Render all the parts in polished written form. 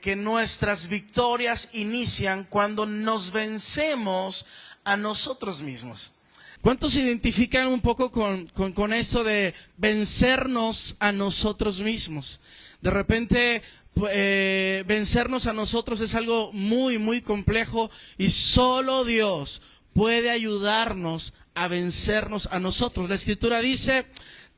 que nuestras victorias inician cuando nos vencemos a nosotros mismos. ¿Cuántos se identifican un poco con esto de vencernos a nosotros mismos? De repente, vencernos a nosotros es algo muy, muy complejo y solo Dios puede ayudarnos a vencernos a nosotros. La Escritura dice: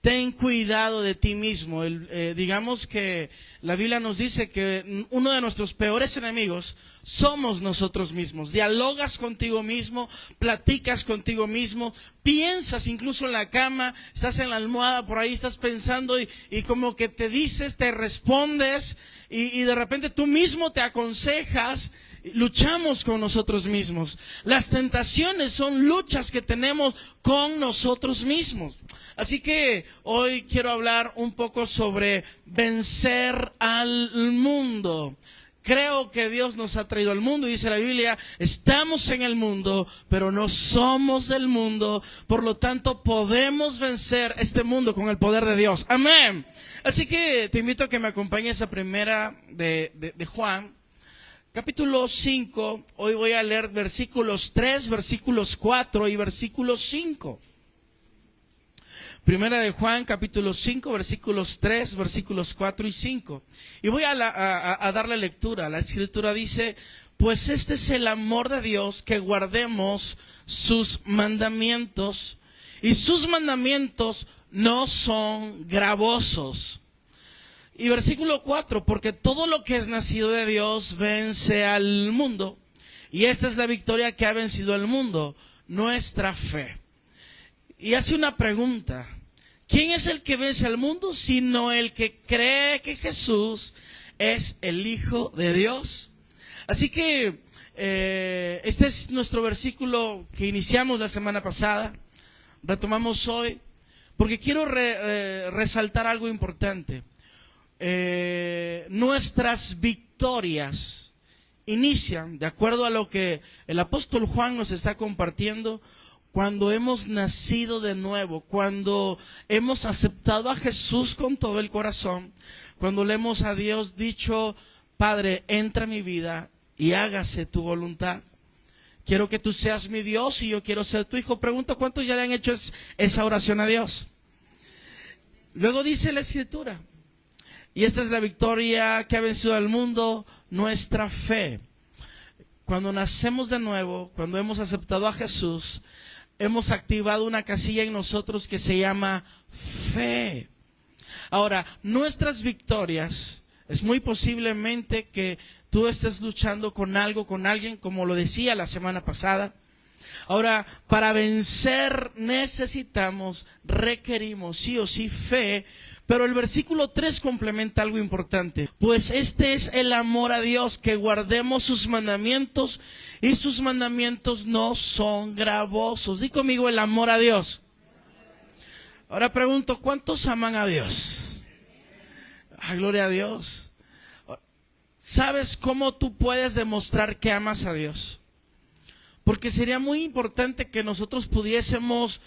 ten cuidado de ti mismo. Digamos que la Biblia nos dice que uno de nuestros peores enemigos somos nosotros mismos. Dialogas contigo mismo, platicas contigo mismo, piensas incluso en la cama, estás en la almohada, por ahí estás pensando y como que te dices, te respondes y de repente tú mismo te aconsejas. Luchamos con nosotros mismos. Las tentaciones son luchas que tenemos con nosotros mismos. Así que hoy quiero hablar un poco sobre vencer al mundo. Creo que Dios nos ha traído al mundo y dice la Biblia: estamos en el mundo, pero no somos del mundo. Por lo tanto, podemos vencer este mundo con el poder de Dios. Amén. Así que te invito a que me acompañes a primera de Juan. Capítulo 5, hoy voy a leer versículos 3, versículos 4 y versículos 5. Primera de Juan, capítulo 5, versículos 3, versículos 4 y 5. Y voy a darle lectura. La Escritura dice: pues este es el amor de Dios, que guardemos sus mandamientos. Y sus mandamientos no son gravosos. Y versículo 4, porque todo lo que es nacido de Dios vence al mundo. Y esta es la victoria que ha vencido al mundo, nuestra fe. Y hace una pregunta: ¿quién es el que vence al mundo sino el que cree que Jesús es el Hijo de Dios? Así que este es nuestro versículo que iniciamos la semana pasada, retomamos hoy, porque quiero resaltar algo importante. Nuestras victorias inician, de acuerdo a lo que el apóstol Juan nos está compartiendo, cuando hemos nacido de nuevo, cuando hemos aceptado a Jesús con todo el corazón, cuando le hemos a Dios dicho: Padre, entra en mi vida y hágase tu voluntad. Quiero que tú seas mi Dios y yo quiero ser tu hijo. Pregunto: ¿cuántos ya le han hecho esa oración a Dios? Luego dice la Escritura: y esta es la victoria que ha vencido al mundo, nuestra fe. Cuando nacemos de nuevo, cuando hemos aceptado a Jesús, hemos activado una casilla en nosotros que se llama fe. Ahora, nuestras victorias, es muy posiblemente que tú estés luchando con algo, con alguien, como lo decía la semana pasada. Ahora, para vencer requerimos sí o sí fe. Pero el versículo 3 complementa algo importante. Pues este es el amor a Dios, que guardemos sus mandamientos, y sus mandamientos no son gravosos. Di conmigo: el amor a Dios. Ahora pregunto: ¿cuántos aman a Dios? ¡Ay, gloria a Dios! ¿Sabes cómo tú puedes demostrar que amas a Dios? Porque sería muy importante que nosotros pudiésemos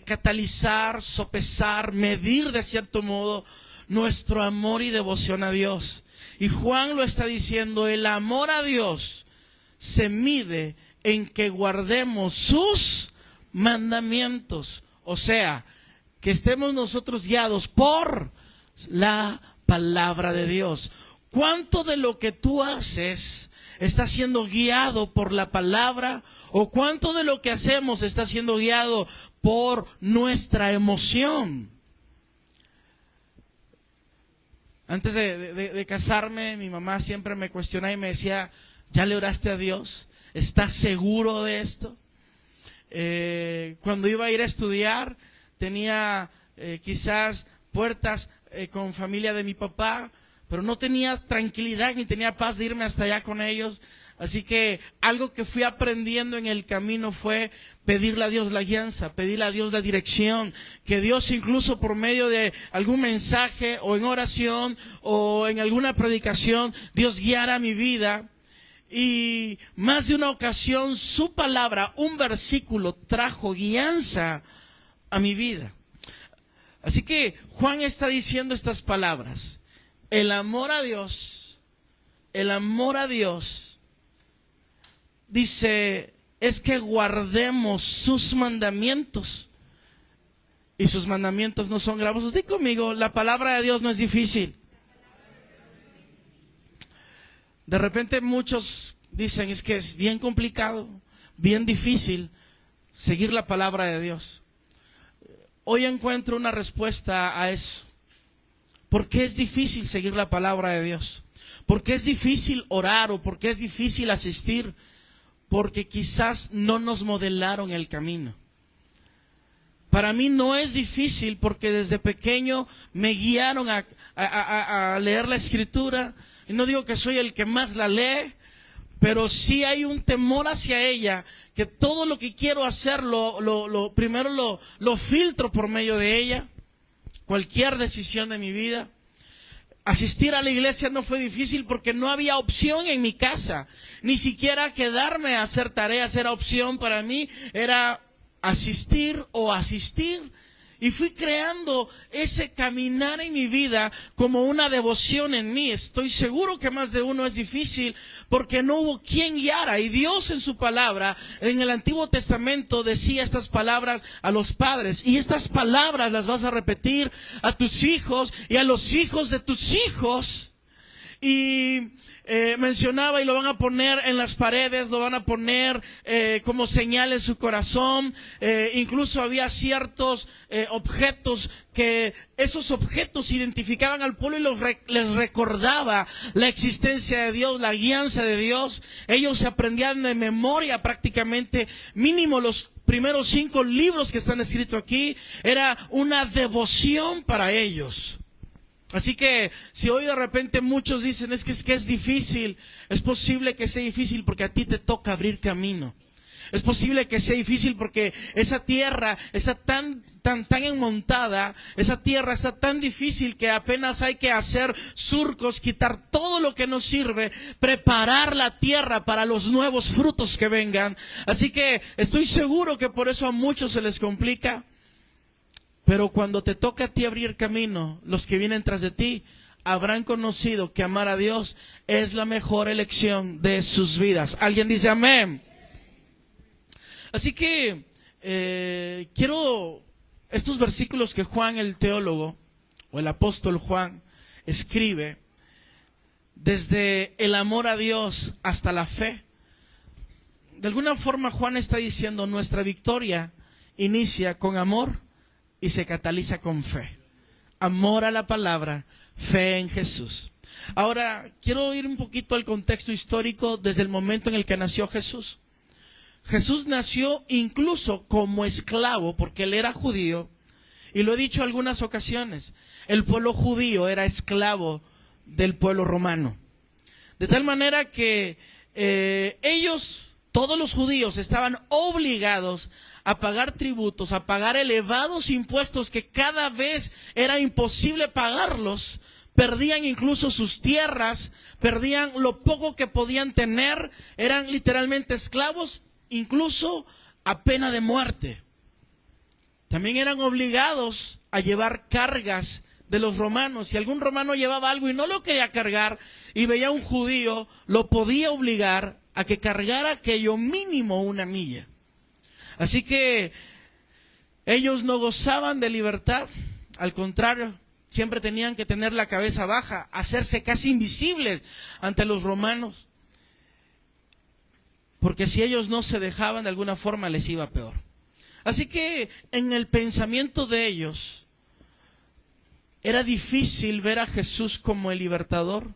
catalizar, sopesar, medir de cierto modo nuestro amor y devoción a Dios. Y Juan lo está diciendo: el amor a Dios se mide en que guardemos sus mandamientos. O sea, que estemos nosotros guiados por la palabra de Dios. ¿Cuánto de lo que tú haces está siendo guiado por la palabra? ¿O cuánto de lo que hacemos está siendo guiado por nuestra emoción? Antes de casarme, mi mamá siempre me cuestionaba y me decía: ¿ya le oraste a Dios? ¿Estás seguro de esto? Cuando iba a ir a estudiar, tenía quizás puertas con familia de mi papá, pero no tenía tranquilidad ni tenía paz de irme hasta allá con ellos. Así que algo que fui aprendiendo en el camino fue pedirle a Dios la guianza, pedirle a Dios la dirección, que Dios incluso por medio de algún mensaje o en oración o en alguna predicación, Dios guiara mi vida. Y más de una ocasión su palabra, un versículo, trajo guianza a mi vida. Así que Juan está diciendo estas palabras: el amor a Dios el amor a Dios, dice, es que guardemos sus mandamientos. Y sus mandamientos no son gravosos. Di conmigo, la palabra de Dios no es difícil. De repente muchos dicen, es que es bien complicado, bien difícil seguir la palabra de Dios. Hoy encuentro una respuesta a eso. ¿Por qué es difícil seguir la palabra de Dios? ¿Por qué es difícil orar o por qué es difícil asistir? Porque quizás no nos modelaron el camino. Para mí no es difícil porque desde pequeño me guiaron a leer la Escritura. Y no digo que soy el que más la lee, pero sí hay un temor hacia ella, que todo lo que quiero hacer, primero lo filtro por medio de ella. Cualquier decisión de mi vida. Asistir a la iglesia no fue difícil porque no había opción en mi casa. Ni siquiera quedarme a hacer tareas era opción para mí. Era asistir o asistir. Y fui creando ese caminar en mi vida como una devoción en mí. Estoy seguro que más de uno es difícil porque no hubo quien guiara. Y Dios en su palabra, en el Antiguo Testamento, decía estas palabras a los padres. Y estas palabras las vas a repetir a tus hijos y a los hijos de tus hijos. Y mencionaba, y lo van a poner en las paredes, lo van a poner como señal en su corazón. Incluso había ciertos objetos que esos objetos identificaban al pueblo y les recordaba la existencia de Dios, la guianza de Dios. Ellos se aprendían de memoria prácticamente, mínimo los primeros 5 libros que están escritos aquí. Era una devoción para ellos. Así que si hoy de repente muchos dicen es que es difícil, es posible que sea difícil porque a ti te toca abrir camino. Es posible que sea difícil porque esa tierra está tan enmontada, esa tierra está tan difícil que apenas hay que hacer surcos, quitar todo lo que nos sirve, preparar la tierra para los nuevos frutos que vengan. Así que estoy seguro que por eso a muchos se les complica. Pero cuando te toca a ti abrir camino, los que vienen tras de ti habrán conocido que amar a Dios es la mejor elección de sus vidas. ¿Alguien dice amén? Así que quiero estos versículos que Juan el teólogo o el apóstol Juan escribe, desde el amor a Dios hasta la fe. De alguna forma Juan está diciendo nuestra victoria inicia con amor y se cataliza con fe. Amor a la palabra, fe en Jesús. Ahora, quiero ir un poquito al contexto histórico desde el momento en el que nació Jesús. Jesús nació incluso como esclavo porque él era judío. Y lo he dicho en algunas ocasiones, el pueblo judío era esclavo del pueblo romano. De tal manera que ellos, todos los judíos, estaban obligados a pagar tributos, a pagar elevados impuestos que cada vez era imposible pagarlos. Perdían incluso sus tierras, perdían lo poco que podían tener, eran literalmente esclavos, incluso a pena de muerte. También eran obligados a llevar cargas de los romanos. Si algún romano llevaba algo y no lo quería cargar y veía a un judío, lo podía obligar a que cargara aquello mínimo 1 milla. Así que ellos no gozaban de libertad, al contrario, siempre tenían que tener la cabeza baja, hacerse casi invisibles ante los romanos, porque si ellos no se dejaban de alguna forma les iba peor. Así que en el pensamiento de ellos era difícil ver a Jesús como el libertador,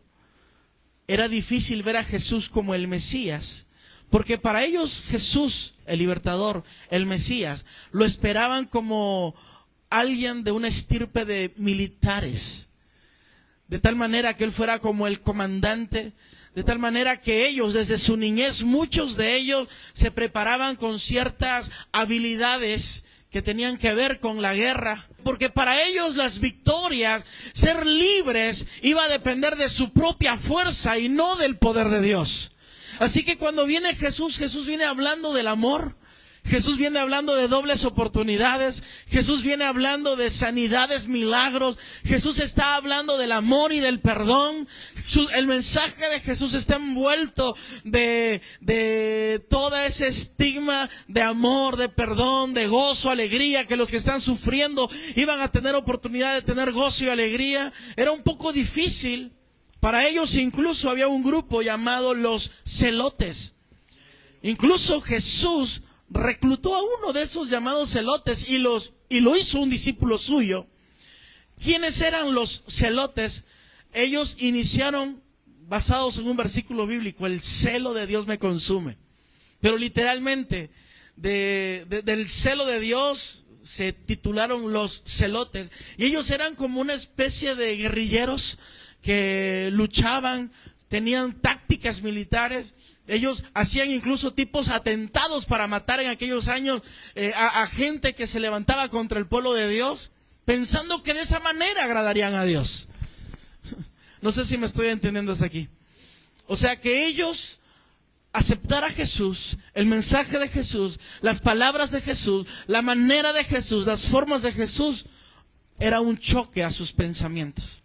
era difícil ver a Jesús como el Mesías, porque para ellos Jesús, el libertador, el Mesías, lo esperaban como alguien de una estirpe de militares, de tal manera que él fuera como el comandante, de tal manera que ellos desde su niñez, muchos de ellos se preparaban con ciertas habilidades que tenían que ver con la guerra, porque para ellos las victorias, ser libres, iba a depender de su propia fuerza y no del poder de Dios. Así que cuando viene Jesús, Jesús viene hablando del amor. Jesús viene hablando de dobles oportunidades. Jesús viene hablando de sanidades, milagros. Jesús está hablando del amor y del perdón. El mensaje de Jesús está envuelto de todo ese estigma de amor, de perdón, de gozo, alegría, que los que están sufriendo iban a tener oportunidad de tener gozo y alegría. Era un poco difícil para ellos. Incluso había un grupo llamado los celotes. Incluso Jesús reclutó a uno de esos llamados celotes y lo hizo un discípulo suyo. ¿Quiénes eran los celotes? Ellos iniciaron, basados en un versículo bíblico, el celo de Dios me consume. Pero literalmente, del celo de Dios se titularon los celotes. Y ellos eran como una especie de guerrilleros que luchaban, tenían tácticas militares. Ellos hacían incluso tipos atentados para matar en aquellos años a gente que se levantaba contra el pueblo de Dios, pensando que de esa manera agradarían a Dios. No sé si me estoy entendiendo hasta aquí. O sea que ellos, aceptar a Jesús, el mensaje de Jesús, las palabras de Jesús, la manera de Jesús, las formas de Jesús, era un choque a sus pensamientos.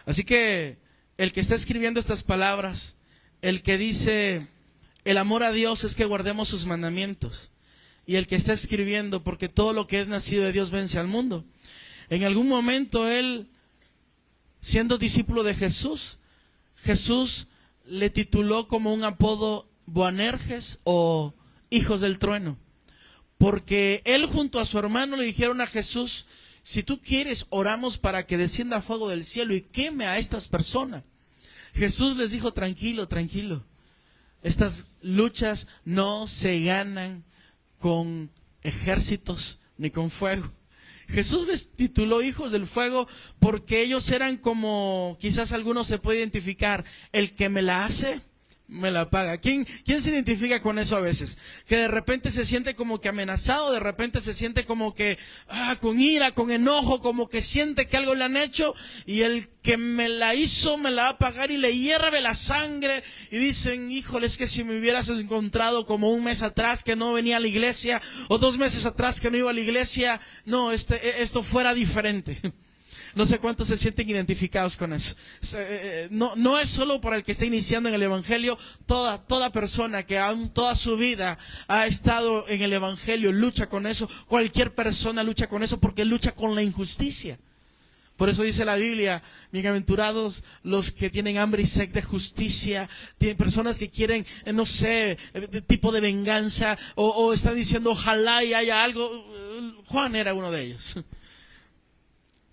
Así que el que está escribiendo estas palabras, el que dice, el amor a Dios es que guardemos sus mandamientos, y el que está escribiendo, porque todo lo que es nacido de Dios vence al mundo. En algún momento él, siendo discípulo de Jesús, Jesús le tituló como un apodo Boanerges o hijos del trueno, porque él junto a su hermano le dijeron a Jesús, si tú quieres, oramos para que descienda fuego del cielo y queme a estas personas. Jesús les dijo, tranquilo, tranquilo. Estas luchas no se ganan con ejércitos ni con fuego. Jesús les tituló hijos del fuego porque ellos eran como, quizás algunos se puede identificar, el que me la hace, me la paga. ¿Quién se identifica con eso a veces? Que de repente se siente como que amenazado, de repente se siente como que con ira, con enojo, como que siente que algo le han hecho y el que me la hizo me la va a pagar y le hierve la sangre y dicen, híjole, es que si me hubieras encontrado como un mes atrás que no venía a la iglesia o 2 meses atrás que no iba a la iglesia, no, esto fuera diferente. No sé cuántos se sienten identificados con eso. No es solo para el que está iniciando en el Evangelio. Toda persona que aún toda su vida ha estado en el Evangelio lucha con eso. Cualquier persona lucha con eso porque lucha con la injusticia. Por eso dice la Biblia, bienaventurados los que tienen hambre y sed de justicia. Tienen personas que quieren, no sé, tipo de venganza. O están diciendo, ojalá y haya algo. Juan era uno de ellos.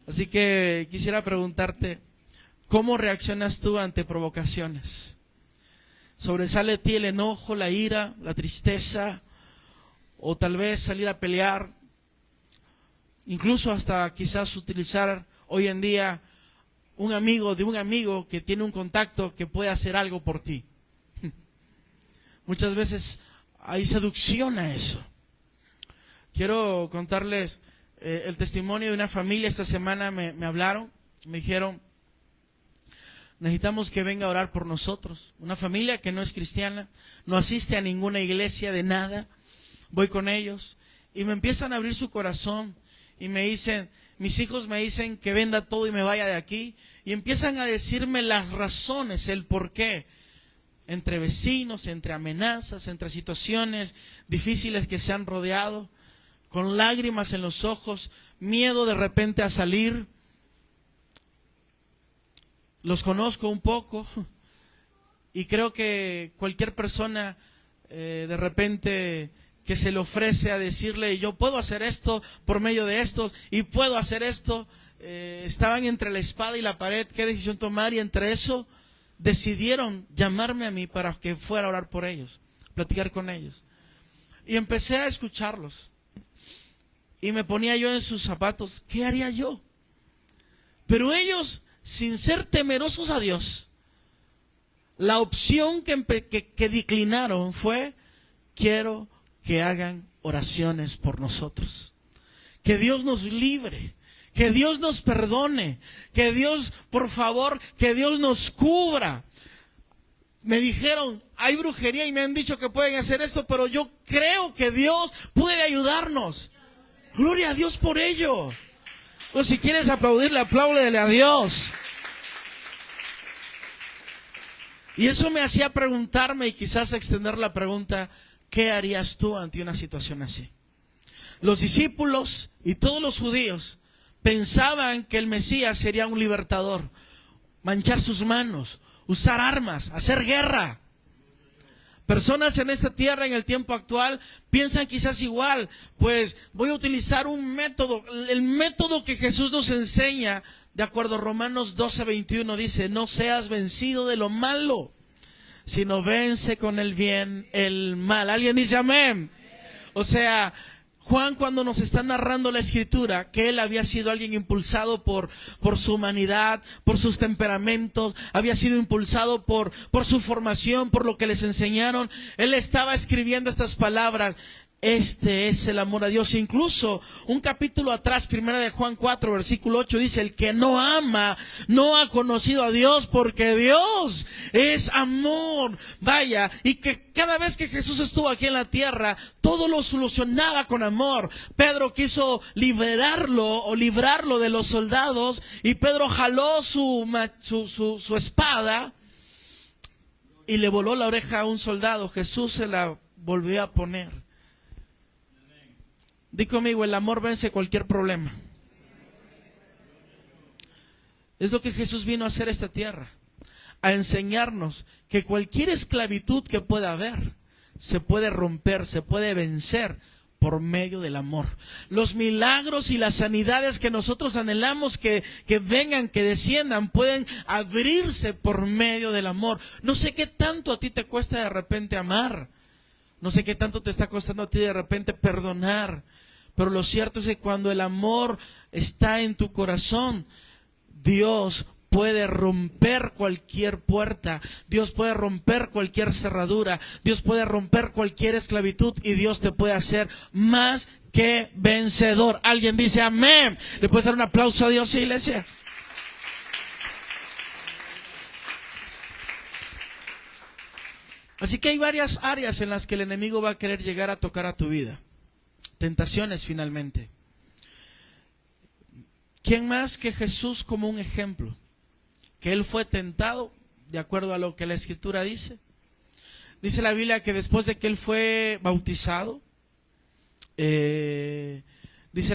Así que quisiera preguntarte, ¿cómo reaccionas tú ante provocaciones? ¿Sobresale de ti el enojo, la ira, la tristeza? O tal vez salir a pelear, incluso hasta quizás utilizar hoy en día un amigo de un amigo que tiene un contacto que puede hacer algo por ti. Muchas veces hay seducción a eso. Quiero contarles el testimonio de una familia. Esta semana me hablaron, me dijeron, necesitamos que venga a orar por nosotros. Una familia que no es cristiana, no asiste a ninguna iglesia de nada. Voy con ellos y me empiezan a abrir su corazón y me dicen, mis hijos me dicen que venda todo y me vaya de aquí. Y empiezan a decirme las razones, el por qué. Entre vecinos, entre amenazas, entre situaciones difíciles que se han rodeado, con lágrimas en los ojos, miedo de repente a salir. Los conozco un poco y creo que cualquier persona de repente que se le ofrece a decirle, yo puedo hacer esto por medio de estos y puedo hacer esto, estaban entre la espada y la pared, qué decisión tomar, y entre eso decidieron llamarme a mí para que fuera a orar por ellos, platicar con ellos. Y empecé a escucharlos. Y me ponía yo en sus zapatos, ¿qué haría yo? Pero ellos, sin ser temerosos a Dios, la opción que declinaron fue, quiero que hagan oraciones por nosotros. Que Dios nos libre, que Dios nos perdone, que Dios, por favor, que Dios nos cubra. me dijeron, hay brujería y me han dicho que pueden hacer esto, pero yo creo que Dios puede ayudarnos. Gloria a Dios por ello. O si quieres aplaudirle, apláudele a Dios. Y eso me hacía preguntarme y quizás extender la pregunta, ¿qué harías tú ante una situación así? Los discípulos y todos los judíos pensaban que el Mesías sería un libertador, manchar sus manos, usar armas, hacer guerra. Personas en esta tierra en el tiempo actual piensan quizás igual, pues voy a utilizar un método, el método que Jesús nos enseña, de acuerdo a Romanos 12:21 dice, no seas vencido de lo malo, sino vence con el bien el mal. ¿Alguien dice amén? O sea, Juan cuando nos está narrando la escritura, que él había sido alguien impulsado por su humanidad, por sus temperamentos, había sido impulsado por su formación, por lo que les enseñaron, él estaba escribiendo estas palabras. Este es el amor a Dios. Incluso un capítulo atrás, 1 de Juan 4, versículo 8, dice, el que no ama, no ha conocido a Dios, porque Dios es amor. Vaya, y que cada vez que Jesús estuvo aquí en la tierra, todo lo solucionaba con amor. Pedro quiso librarlo de los soldados, y Pedro jaló su espada y le voló la oreja a un soldado. Jesús se la volvió a poner. Di conmigo, el amor vence cualquier problema. Es lo que Jesús vino a hacer a esta tierra, a enseñarnos que cualquier esclavitud que pueda haber, se puede romper, se puede vencer por medio del amor. Los milagros y las sanidades que nosotros anhelamos que vengan, que desciendan, pueden abrirse por medio del amor. No sé qué tanto a ti te cuesta de repente amar. No sé qué tanto te está costando a ti de repente perdonar. Pero lo cierto es que cuando el amor está en tu corazón, Dios puede romper cualquier puerta, Dios puede romper cualquier cerradura, Dios puede romper cualquier esclavitud y Dios te puede hacer más que vencedor. Alguien dice amén. ¿Le puedes dar un aplauso a Dios, iglesia? Así que hay varias áreas en las que el enemigo va a querer llegar a tocar a tu vida. Tentaciones finalmente. ¿Quién más que Jesús como un ejemplo? Que Él fue tentado, de acuerdo a lo que la Escritura dice. Dice la Biblia que después de que Él fue bautizado, dice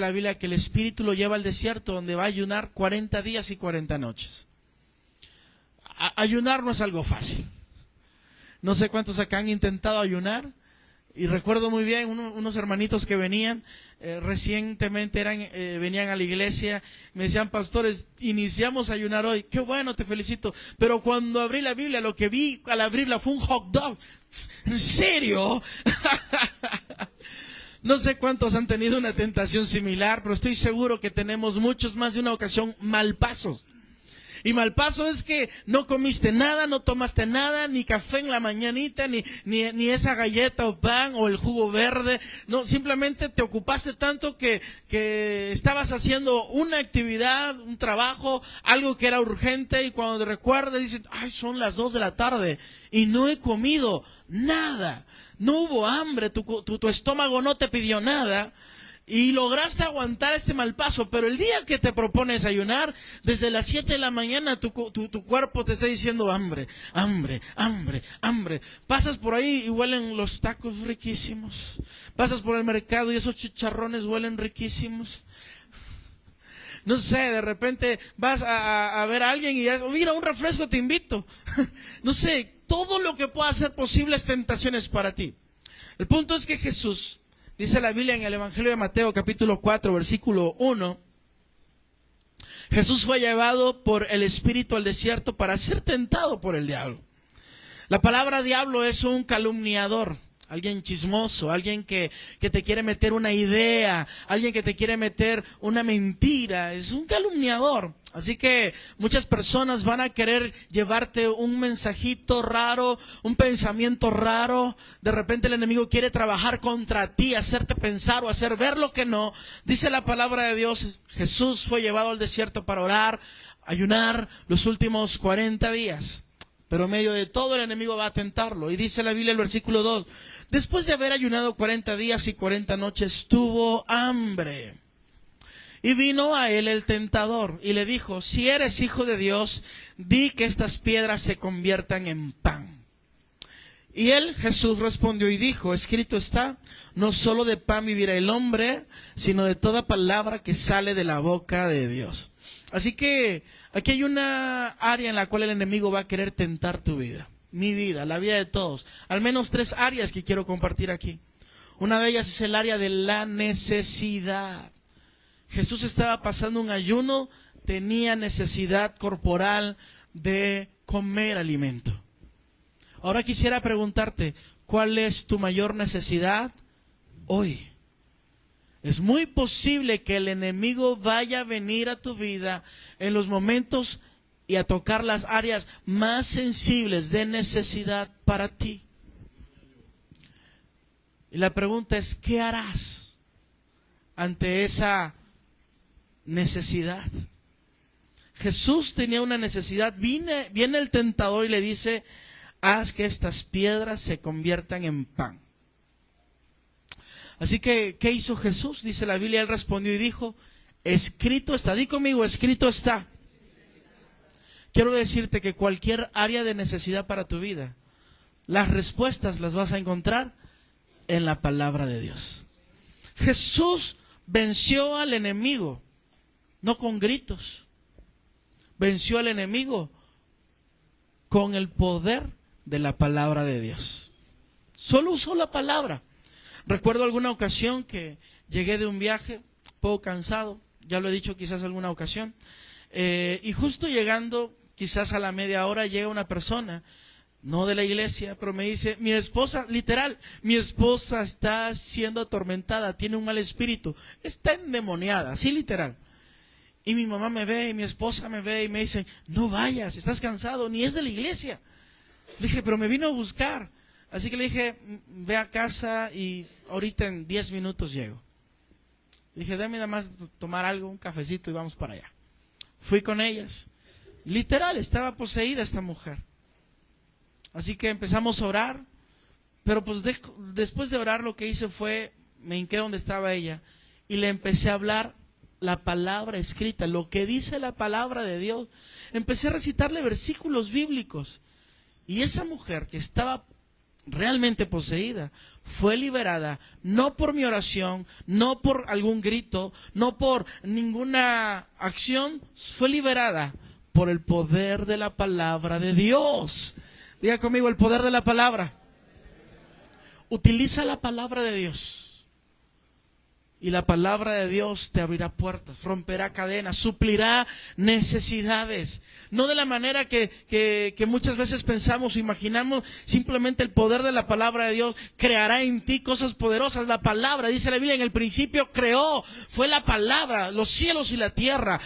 la Biblia que el Espíritu lo lleva al desierto donde va a ayunar 40 días y 40 noches. Ayunar no es algo fácil. No sé cuántos acá han intentado ayunar. Y recuerdo muy bien unos hermanitos que venían recientemente, venían a la iglesia, me decían, pastores, iniciamos a ayunar hoy. Qué bueno, te felicito. Pero cuando abrí la Biblia, lo que vi al abrirla fue un hot dog. ¿En serio? No sé cuántos han tenido una tentación similar, pero estoy seguro que tenemos muchos más de una ocasión malpasos. Y malpaso es que no comiste nada, no tomaste nada, ni café en la mañanita, ni esa galleta o pan o el jugo verde. No, simplemente te ocupaste tanto que estabas haciendo una actividad, un trabajo, algo que era urgente, y cuando te recuerdas dices, ay, son las 2 de la tarde y no he comido nada. No hubo hambre, tu estómago no te pidió nada. Y lograste aguantar este mal paso, pero el día que te propones ayunar, desde las 7 de la mañana tu cuerpo te está diciendo hambre, hambre, hambre, hambre. Pasas por ahí y huelen los tacos riquísimos. Pasas por el mercado y esos chicharrones huelen riquísimos. No sé, de repente vas a ver a alguien y ya, mira, un refresco, te invito. No sé, todo lo que pueda ser posible es tentaciones para ti. El punto es que Jesús, dice la Biblia en el Evangelio de Mateo, capítulo 4, versículo 1, Jesús fue llevado por el Espíritu al desierto para ser tentado por el diablo. La palabra diablo es un calumniador, alguien chismoso, alguien que te quiere meter una idea, alguien que te quiere meter una mentira, es un calumniador. Así que muchas personas van a querer llevarte un mensajito raro, un pensamiento raro. De repente el enemigo quiere trabajar contra ti, hacerte pensar o hacer ver lo que no. Dice la palabra de Dios, Jesús fue llevado al desierto para orar, ayunar los últimos 40 días. pero en medio de todo el enemigo va a tentarlo. Y dice la Biblia, el versículo 2, después de haber ayunado 40 días y 40 noches, tuvo hambre. Y vino a él el tentador y le dijo, si eres hijo de Dios, di que estas piedras se conviertan en pan. Y él, Jesús, respondió y dijo, escrito está, no solo de pan vivirá el hombre, sino de toda palabra que sale de la boca de Dios. Así que aquí hay una área en la cual el enemigo va a querer tentar tu vida, mi vida, la vida de todos. Al menos 3 áreas que quiero compartir aquí. Una de ellas es el área de la necesidad. Jesús estaba pasando un ayuno, tenía necesidad corporal de comer alimento. Ahora quisiera preguntarte, ¿cuál es tu mayor necesidad hoy? Es muy posible que el enemigo vaya a venir a tu vida en los momentos y a tocar las áreas más sensibles de necesidad para ti. Y la pregunta es, ¿qué harás ante esa necesidad? Jesús tenía una necesidad, viene el tentador y le dice, haz que estas piedras se conviertan en pan. Así que, ¿qué hizo Jesús? Dice la Biblia, él respondió y dijo, escrito está. Di conmigo, escrito está. Quiero decirte que cualquier área de necesidad para tu vida, las respuestas las vas a encontrar en la palabra de Dios. Jesús venció al enemigo, no con gritos. Venció al enemigo con el poder de la palabra de Dios. Solo usó la palabra. Recuerdo alguna ocasión que llegué de un viaje, poco cansado, ya lo he dicho quizás alguna ocasión, y justo llegando, quizás a la media hora, llega una persona, no de la iglesia, pero me dice, mi esposa, literal, mi esposa está siendo atormentada, tiene un mal espíritu, está endemoniada, así literal. Y mi mamá me ve, y mi esposa me ve, y me dice, no vayas, estás cansado, ni es de la iglesia. Le dije, pero me vino a buscar. Así que le dije, ve a casa y ahorita en 10 minutos llego. Le dije, dame nada más tomar algo, un cafecito y vamos para allá. Fui con ellas. Literal, estaba poseída esta mujer. Así que empezamos a orar, pero pues después de orar lo que hice fue, me hinqué donde estaba ella y le empecé a hablar la palabra escrita, lo que dice la palabra de Dios. Empecé a recitarle versículos bíblicos y esa mujer que estaba realmente poseída fue liberada, no por mi oración, no por algún grito, no por ninguna acción, fue liberada por el poder de la palabra de Dios. Diga conmigo, el poder de la palabra. Utiliza la palabra de Dios. Y la palabra de Dios te abrirá puertas, romperá cadenas, suplirá necesidades. No de la manera que muchas veces pensamos o imaginamos, simplemente el poder de la palabra de Dios creará en ti cosas poderosas. La palabra, dice la Biblia, en el principio creó, fue la palabra, los cielos y la tierra,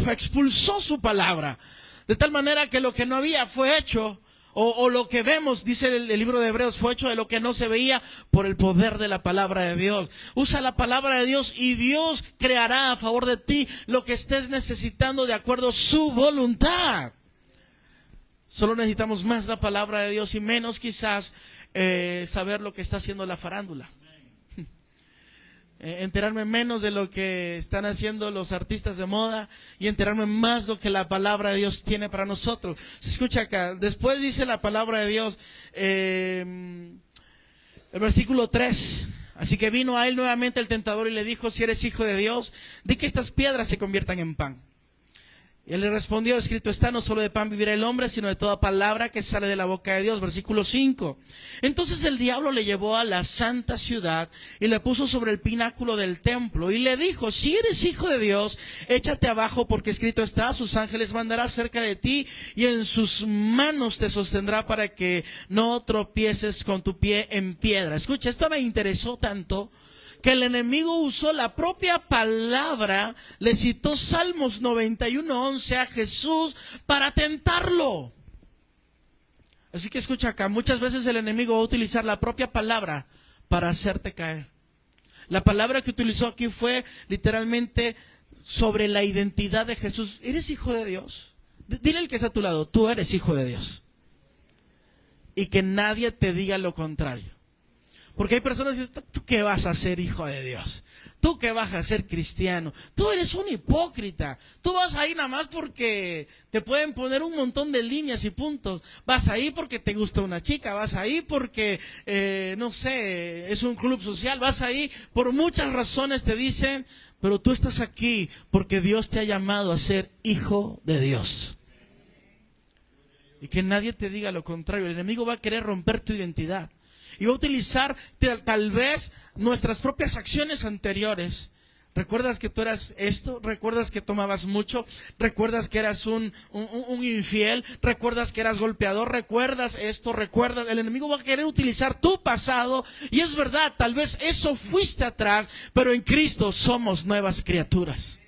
expulsó su palabra. De tal manera que lo que no había fue hecho. O lo que vemos, dice el libro de Hebreos, fue hecho de lo que no se veía por el poder de la palabra de Dios. Usa la palabra de Dios y Dios creará a favor de ti lo que estés necesitando de acuerdo a su voluntad. Solo necesitamos más la palabra de Dios y menos quizás saber lo que está haciendo la farándula. Enterarme menos de lo que están haciendo los artistas de moda y enterarme más de lo que la palabra de Dios tiene para nosotros. Se escucha acá, después dice la palabra de Dios, el versículo 3, así que vino a él nuevamente el tentador y le dijo, si eres hijo de Dios, di que estas piedras se conviertan en pan. Y él le respondió, escrito está, no solo de pan vivirá el hombre, sino de toda palabra que sale de la boca de Dios. Versículo 5. Entonces el diablo le llevó a la santa ciudad y le puso sobre el pináculo del templo y le dijo, si eres hijo de Dios, échate abajo porque escrito está, sus ángeles mandará cerca de ti y en sus manos te sostendrá para que no tropieces con tu pie en piedra. Escucha, esto me interesó tanto que el enemigo usó la propia palabra, le citó Salmos 91:11 a Jesús para tentarlo. Así que escucha acá, muchas veces el enemigo va a utilizar la propia palabra para hacerte caer. La palabra que utilizó aquí fue literalmente sobre la identidad de Jesús. ¿Eres hijo de Dios? Dile al que está a tu lado, tú eres hijo de Dios. y que nadie te diga lo contrario. Porque hay personas que dicen, ¿tú qué vas a ser hijo de Dios? ¿Tú qué vas a ser cristiano? Tú eres un hipócrita. Tú vas ahí nada más porque te pueden poner un montón de líneas y puntos. Vas ahí porque te gusta una chica. Vas ahí porque, no sé, es un club social. Vas ahí por muchas razones te dicen, pero tú estás aquí porque Dios te ha llamado a ser hijo de Dios. Y que nadie te diga lo contrario. El enemigo va a querer romper tu identidad. Y va a utilizar tal vez nuestras propias acciones anteriores. ¿Recuerdas que tú eras esto? ¿Recuerdas que tomabas mucho? ¿Recuerdas que eras un infiel? ¿Recuerdas que eras golpeador? ¿Recuerdas esto? ¿Recuerdas? El enemigo va a querer utilizar tu pasado. Y es verdad, tal vez eso fuiste atrás, pero en Cristo somos nuevas criaturas,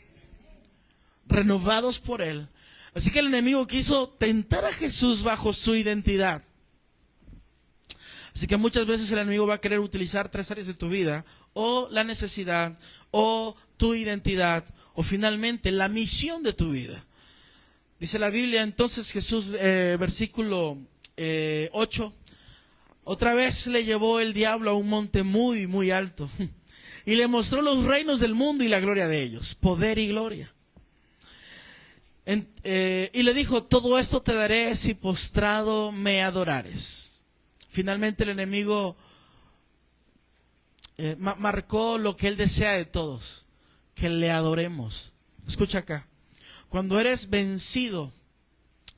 renovados por Él. Así que el enemigo quiso tentar a Jesús bajo su identidad. Así que muchas veces el enemigo va a querer utilizar 3 áreas de tu vida, o la necesidad, o tu identidad, o finalmente la misión de tu vida. Dice la Biblia, entonces Jesús, versículo 8, otra vez le llevó el diablo a un monte muy, muy alto, y le mostró los reinos del mundo y la gloria de ellos, poder y gloria. Y le dijo, todo esto te daré si postrado me adorares. Finalmente el enemigo marcó lo que él desea de todos, que le adoremos. Escucha acá, cuando eres vencido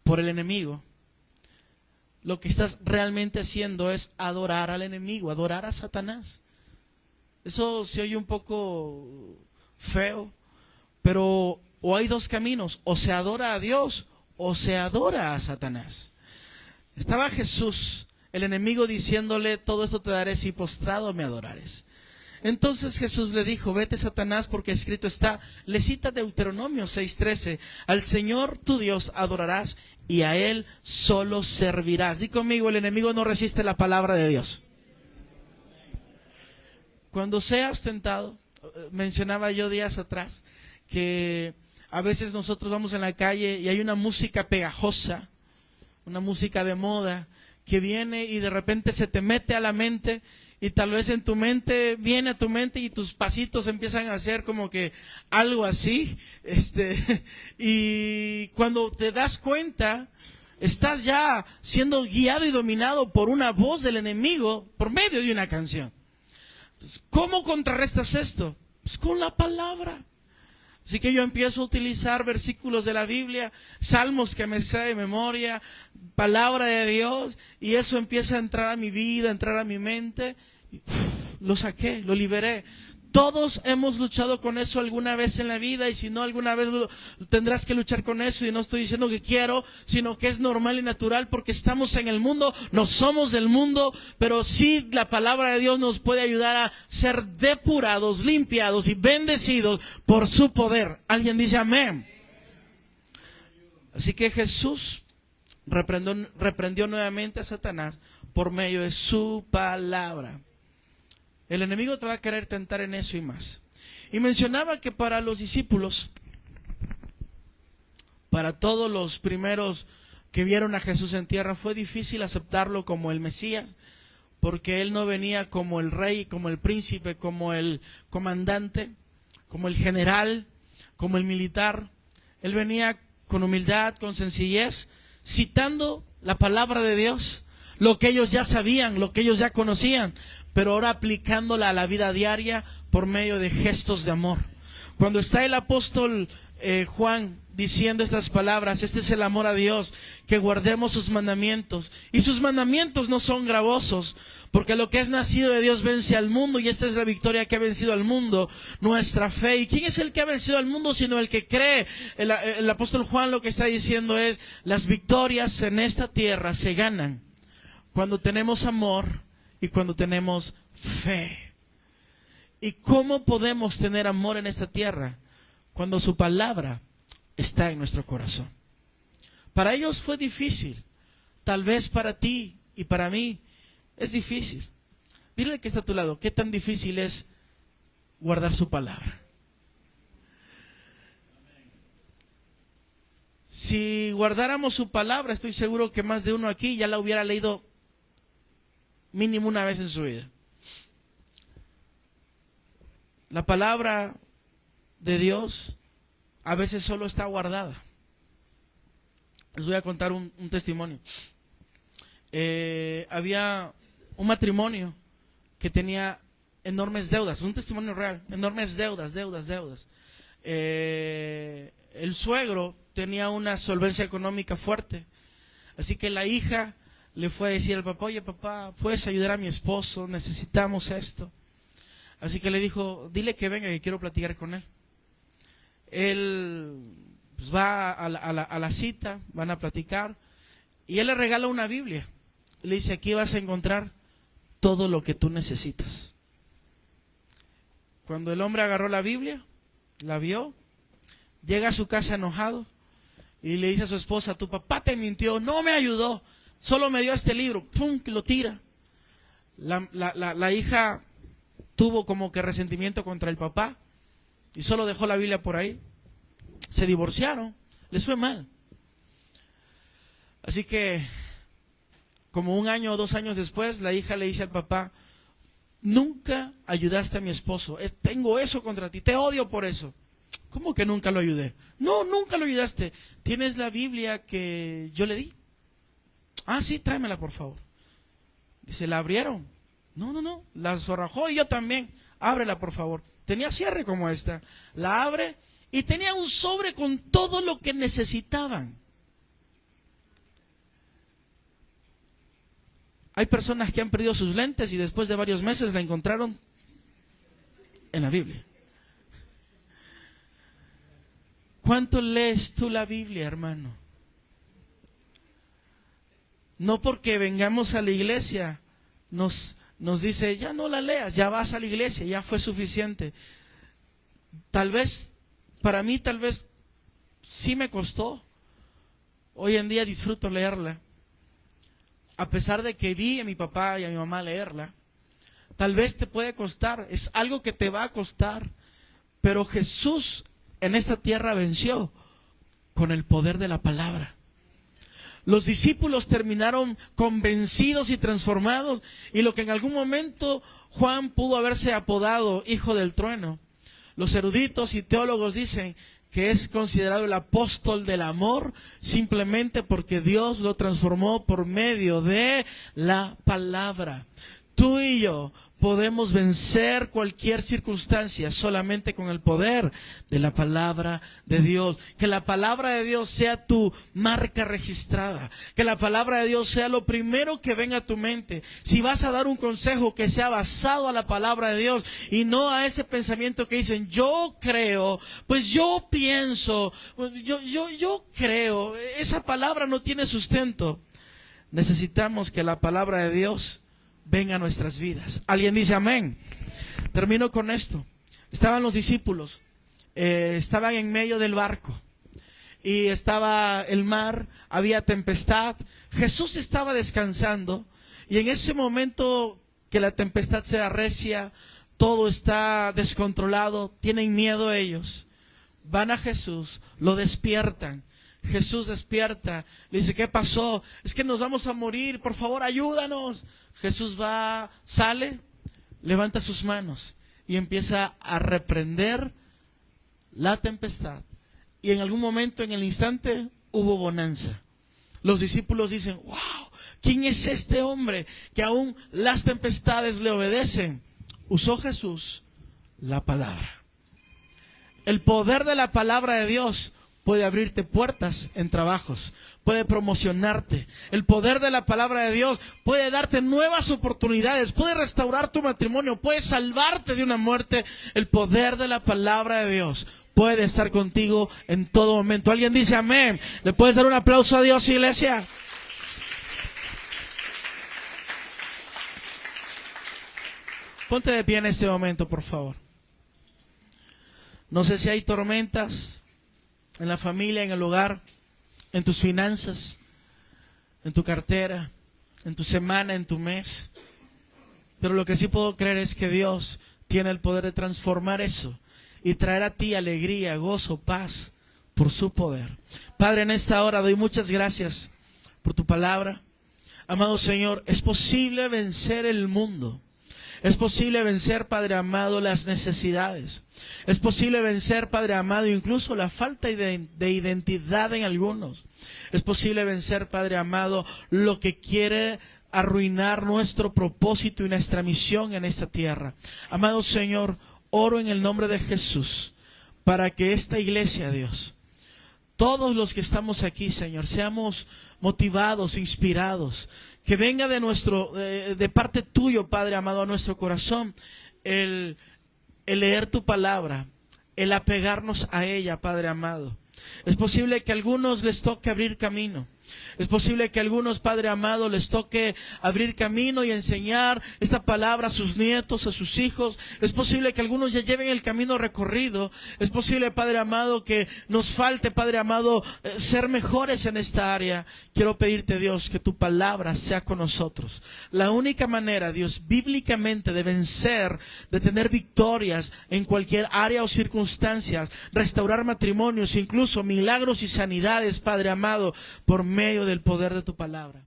por el enemigo, lo que estás realmente haciendo es adorar al enemigo, adorar a Satanás. Eso se oye un poco feo, pero o hay 2 caminos, o se adora a Dios o se adora a Satanás. Estaba Jesús, el enemigo, diciéndole, todo esto te daré si postrado me adorares. Entonces Jesús le dijo, vete Satanás, porque escrito está, le cita Deuteronomio 6:13, al Señor tu Dios adorarás y a Él solo servirás. Di conmigo, el enemigo no resiste la palabra de Dios. Cuando seas tentado, mencionaba yo días atrás, que a veces nosotros vamos en la calle y hay una música pegajosa, una música de moda, que viene y de repente se te mete a la mente, y tal vez en tu mente viene a tu mente y tus pasitos empiezan a hacer como que algo así, y cuando te das cuenta, estás ya siendo guiado y dominado por una voz del enemigo por medio de una canción. Entonces, ¿cómo contrarrestas esto? Pues con la palabra. Así que yo empiezo a utilizar versículos de la Biblia, salmos que me sé de memoria, palabra de Dios, y eso empieza a entrar a mi vida, a entrar a mi mente. Y, lo saqué, lo liberé. Todos hemos luchado con eso alguna vez en la vida, y si no, alguna vez tendrás que luchar con eso. Y no estoy diciendo que quiero, sino que es normal y natural, porque estamos en el mundo, no somos del mundo, pero sí la palabra de Dios nos puede ayudar a ser depurados, limpiados y bendecidos por su poder. ¿Alguien dice amén? Así que Jesús reprendió nuevamente a Satanás por medio de su palabra. El enemigo te va a querer tentar en eso y más. Y mencionaba que para los discípulos, para todos los primeros que vieron a Jesús en tierra, fue difícil aceptarlo como el Mesías, porque Él no venía como el rey, como el príncipe, como el comandante, como el general, como el militar. Él venía con humildad, con sencillez, citando la palabra de Dios, lo que ellos ya sabían, lo que ellos ya conocían, pero ahora aplicándola a la vida diaria por medio de gestos de amor. Cuando está el apóstol Juan diciendo estas palabras, este es el amor a Dios, que guardemos sus mandamientos. Y sus mandamientos no son gravosos, porque lo que es nacido de Dios vence al mundo, y esta es la victoria que ha vencido al mundo, nuestra fe. ¿Y quién es el que ha vencido al mundo sino el que cree? El apóstol Juan lo que está diciendo es, las victorias en esta tierra se ganan cuando tenemos amor y cuando tenemos fe. ¿Y cómo podemos tener amor en esta tierra? Cuando su palabra está en nuestro corazón. Para ellos fue difícil. Tal vez para ti y para mí es difícil. Dile que está a tu lado, ¿qué tan difícil es guardar su palabra? Si guardáramos su palabra, estoy seguro que más de uno aquí ya la hubiera leído mínimo una vez en su vida. La palabra de Dios a veces solo está guardada. Les voy a contar un testimonio. Había un matrimonio que tenía enormes deudas, un testimonio real, enormes deudas. El suegro tenía una solvencia económica fuerte, así que la hija le fue a decir al papá: oye papá, ¿puedes ayudar a mi esposo? Necesitamos esto. Así que le dijo: dile que venga, que quiero platicar con él. Él pues, va a la cita, van a platicar, y él le regala una Biblia. Le dice: aquí vas a encontrar todo lo que tú necesitas. Cuando el hombre agarró la Biblia, la vio, llega a su casa enojado y le dice a su esposa: tu papá te mintió, no me ayudó, solo me dio este libro. ¡Pum! Que lo tira. La hija tuvo como que resentimiento contra el papá y solo dejó la Biblia por ahí. Se divorciaron, les fue mal. Así que como 1 año o 2 años después, la hija le dice al papá: nunca ayudaste a mi esposo, tengo eso contra ti, te odio por eso. ¿Cómo que nunca lo ayudé? No, nunca lo ayudaste. ¿Tienes la Biblia que yo le di? Ah, sí, tráemela por favor. Dice: ¿la abrieron? No, la zorrajó y yo también. Ábrela por favor. Tenía cierre como esta. La abre y tenía un sobre con todo lo que necesitaban. Hay personas que han perdido sus lentes y después de varios meses la encontraron en la Biblia. ¿Cuánto lees tú la Biblia, hermano? No porque vengamos a la iglesia nos dice: ya no la leas, ya vas a la iglesia, ya fue suficiente. Tal vez, para mí tal vez sí me costó. Hoy en día disfruto leerla. A pesar de que vi a mi papá y a mi mamá leerla, tal vez te puede costar, es algo que te va a costar, pero Jesús en esta tierra venció con el poder de la palabra. Los discípulos terminaron convencidos y transformados, y lo que en algún momento Juan pudo haberse apodado hijo del trueno, los eruditos y teólogos dicen que es considerado el apóstol del amor simplemente porque Dios lo transformó por medio de la palabra. Tú y yo podemos vencer cualquier circunstancia solamente con el poder de la palabra de Dios. Que la palabra de Dios sea tu marca registrada. Que la palabra de Dios sea lo primero que venga a tu mente. Si vas a dar un consejo, que sea basado a la palabra de Dios y no a ese pensamiento que dicen: yo creo, pues yo pienso, yo creo. Esa palabra no tiene sustento. Necesitamos que la palabra de Dios venga a nuestras vidas. ¿Alguien dice amén? Termino con esto. Estaban los discípulos, estaban en medio del barco y estaba el mar, había tempestad. Jesús estaba descansando y en ese momento que la tempestad se arrecia, todo está descontrolado, tienen miedo ellos. Van a Jesús, lo despiertan. Jesús despierta, le dice: ¿qué pasó? Es que nos vamos a morir, por favor ayúdanos. Jesús va, sale, levanta sus manos y empieza a reprender la tempestad. Y en algún momento, en el instante, hubo bonanza. Los discípulos dicen: wow, ¿quién es este hombre que aún las tempestades le obedecen? Usó Jesús la palabra. El poder de la palabra de Dios puede abrirte puertas en trabajos, puede promocionarte. El poder de la palabra de Dios puede darte nuevas oportunidades, puede restaurar tu matrimonio, puede salvarte de una muerte. El poder de la palabra de Dios puede estar contigo en todo momento. ¿Alguien dice amén? ¿Le puedes dar un aplauso a Dios, iglesia? Ponte de pie en este momento, por favor. No sé si hay tormentas en la familia, en el hogar, en tus finanzas, en tu cartera, en tu semana, en tu mes. Pero lo que sí puedo creer es que Dios tiene el poder de transformar eso y traer a ti alegría, gozo, paz por su poder. Padre, en esta hora doy muchas gracias por tu palabra. Amado Señor, es posible vencer el mundo. Es posible vencer, Padre amado, las necesidades. Es posible vencer, Padre amado, incluso la falta de identidad en algunos. Es posible vencer, Padre amado, lo que quiere arruinar nuestro propósito y nuestra misión en esta tierra. Amado Señor, oro en el nombre de Jesús para que esta iglesia, Dios, todos los que estamos aquí, Señor, seamos motivados, inspirados, que venga de parte tuyo, Padre amado, a nuestro corazón el leer tu palabra, el apegarnos a ella, Padre amado. Es posible que a algunos les toque abrir camino. Es posible que a algunos, Padre amado, les toque abrir camino y enseñar esta palabra a sus nietos, a sus hijos. Es posible que algunos ya lleven el camino recorrido. Es posible, Padre amado, que nos falte, Padre amado, ser mejores en esta área. Quiero pedirte, Dios, que tu palabra sea con nosotros. La única manera, Dios, bíblicamente de vencer, de tener victorias en cualquier área o circunstancias, restaurar matrimonios, incluso milagros y sanidades, Padre amado, por medio del poder de tu palabra.